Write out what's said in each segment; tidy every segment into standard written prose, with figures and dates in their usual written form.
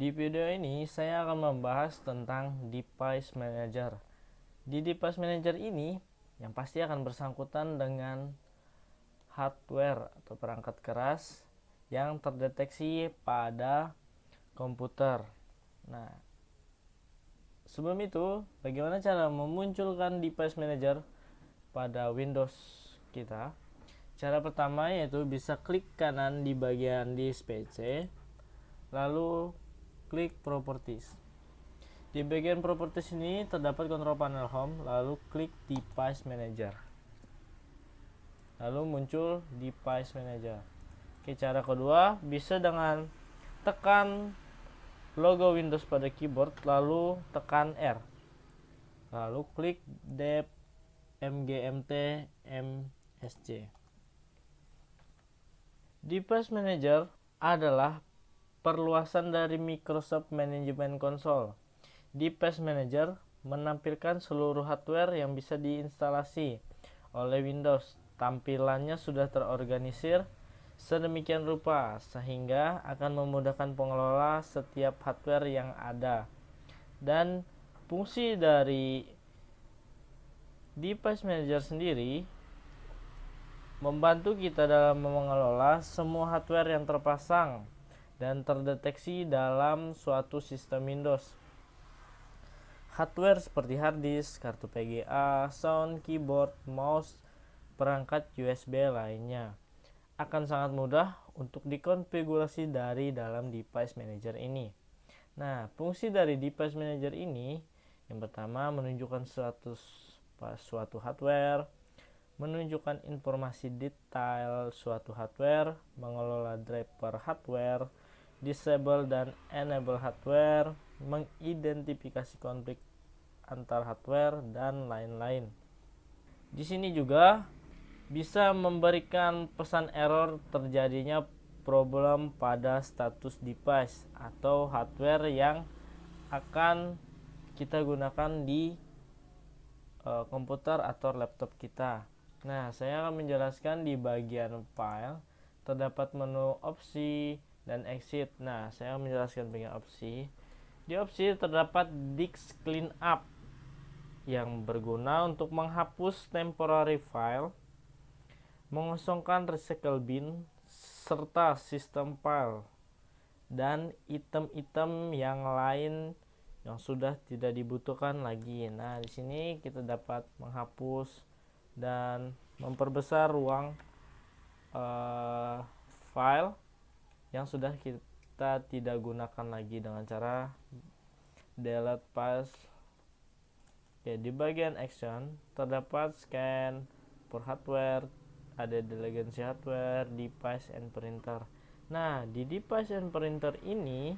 Di video ini saya akan membahas tentang Device Manager. Di Device Manager ini yang pasti akan bersangkutan dengan hardware atau perangkat keras yang terdeteksi pada komputer. Nah, sebelum itu, bagaimana cara memunculkan Device Manager pada Windows kita? Cara pertama yaitu bisa klik kanan di bagian disk PC, lalu klik Properties. Di bagian Properties ini terdapat kontrol panel Home, lalu klik Device Manager. Lalu muncul Device Manager. Oke, cara kedua bisa dengan tekan logo Windows pada keyboard, lalu tekan R. Lalu klik Dev mgmt msc. Device Manager adalah perluasan dari Microsoft Management Console. Device Manager menampilkan seluruh hardware yang bisa diinstalasi oleh Windows. Tampilannya sudah terorganisir sedemikian rupa sehingga akan memudahkan pengelola setiap hardware yang ada. Dan fungsi dari Device Manager sendiri membantu kita dalam mengelola semua hardware yang terpasang dan terdeteksi dalam suatu sistem Windows. Hardware seperti hard disk, kartu PGA, sound, keyboard, mouse, perangkat USB lainnya akan sangat mudah untuk dikonfigurasi dari dalam Device Manager ini. Nah, fungsi dari Device Manager ini yang pertama menunjukkan suatu hardware, menunjukkan informasi detail suatu hardware, mengelola driver hardware, disable dan enable hardware, mengidentifikasi konflik antar hardware, dan lain-lain. Di sini juga bisa memberikan pesan error terjadinya problem pada status device atau hardware yang akan kita gunakan di komputer atau laptop kita. Nah, saya akan menjelaskan di bagian file terdapat menu opsi dan exit. Nah, saya akan menjelaskan bagian opsi. Di opsi terdapat disk cleanup yang berguna untuk menghapus temporary file, mengosongkan recycle bin, serta sistem file dan item-item yang lain yang sudah tidak dibutuhkan lagi. Nah, di sini kita dapat menghapus dan memperbesar ruang file yang sudah kita tidak gunakan lagi dengan cara delete files. Ya, di bagian action terdapat scan for hardware, ada delegacy hardware, device and printer. Nah, di device and printer ini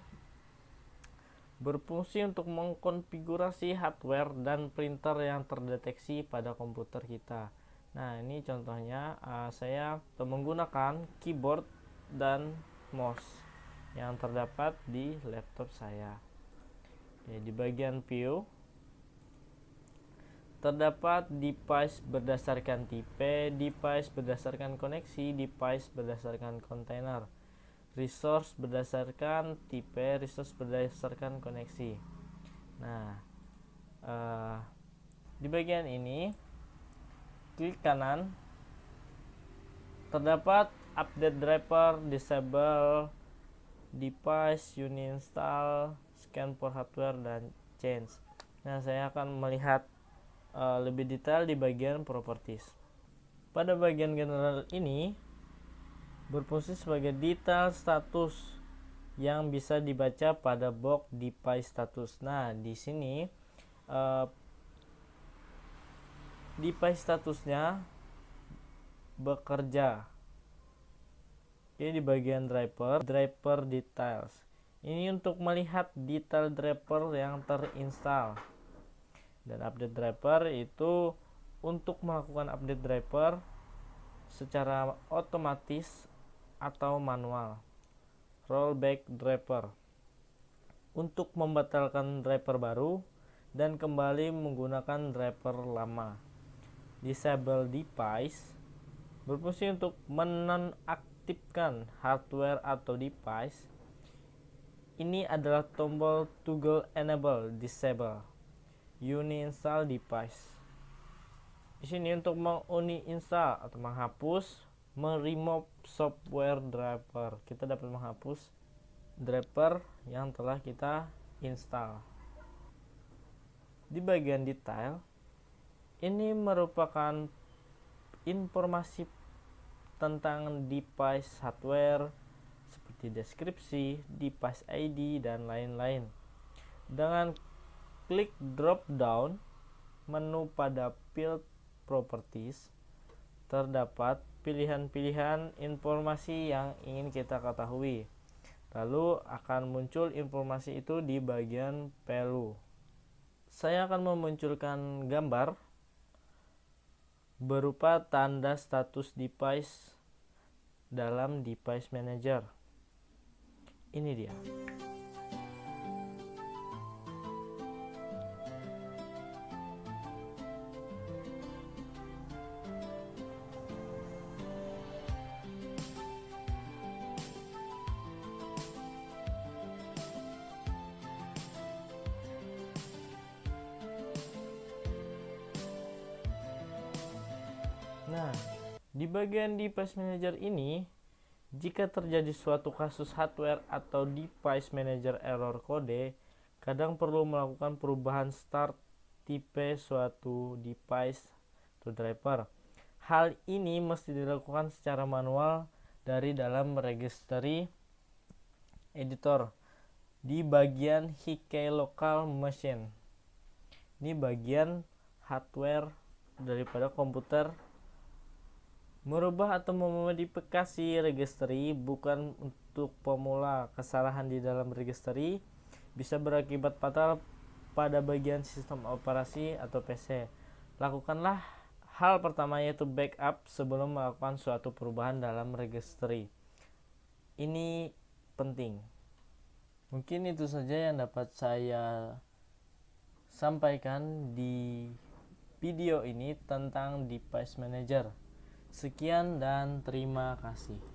berfungsi untuk mengkonfigurasi hardware dan printer yang terdeteksi pada komputer kita. Nah, ini contohnya saya menggunakan keyboard dan mouse yang terdapat di laptop saya. Ya, di bagian view terdapat device berdasarkan tipe, device berdasarkan koneksi, device berdasarkan kontainer, resource berdasarkan tipe, resource berdasarkan koneksi. Nah, di bagian ini klik kanan terdapat update driver, disable device, uninstall, scan for hardware, dan change. Nah, saya akan melihat lebih detail di bagian properties. Pada bagian general ini berfungsi sebagai detail status yang bisa dibaca pada box device status. Nah, di sini device statusnya bekerja. Oke, di bagian driver details. Ini untuk melihat detail driver yang terinstall. Dan update driver itu untuk melakukan update driver secara otomatis atau manual. Rollback driver untuk membatalkan driver baru dan kembali menggunakan driver lama. Disable device berfungsi untuk menonaktifkan hardware atau device Ini adalah tombol toggle enable disable uninstall device. Di sini untuk menguninstall atau menghapus, meremove software driver. Kita dapat menghapus driver yang telah kita install. Di bagian detail, ini merupakan informasi tentang device hardware seperti deskripsi, device ID, dan lain-lain. Dengan klik drop down menu pada field properties, terdapat pilihan-pilihan informasi yang ingin kita ketahui. Lalu akan muncul informasi itu di bagian value. Saya akan memunculkan gambar berupa tanda status device dalam device manager. Ini dia. Nah, di bagian device manager ini, jika terjadi suatu kasus hardware atau device manager error kode, kadang perlu melakukan perubahan start tipe suatu device atau driver. Hal ini mesti dilakukan secara manual dari dalam registry editor di bagian HK local machine. Ini bagian hardware daripada komputer. Merubah atau memodifikasi registry bukan untuk pemula. Kesalahan di dalam registry bisa berakibat fatal pada bagian sistem operasi atau PC. Lakukanlah hal pertama, yaitu backup sebelum melakukan suatu perubahan dalam registry. Ini penting. Mungkin itu saja yang dapat saya sampaikan di video ini tentang device manager. Sekian dan terima kasih.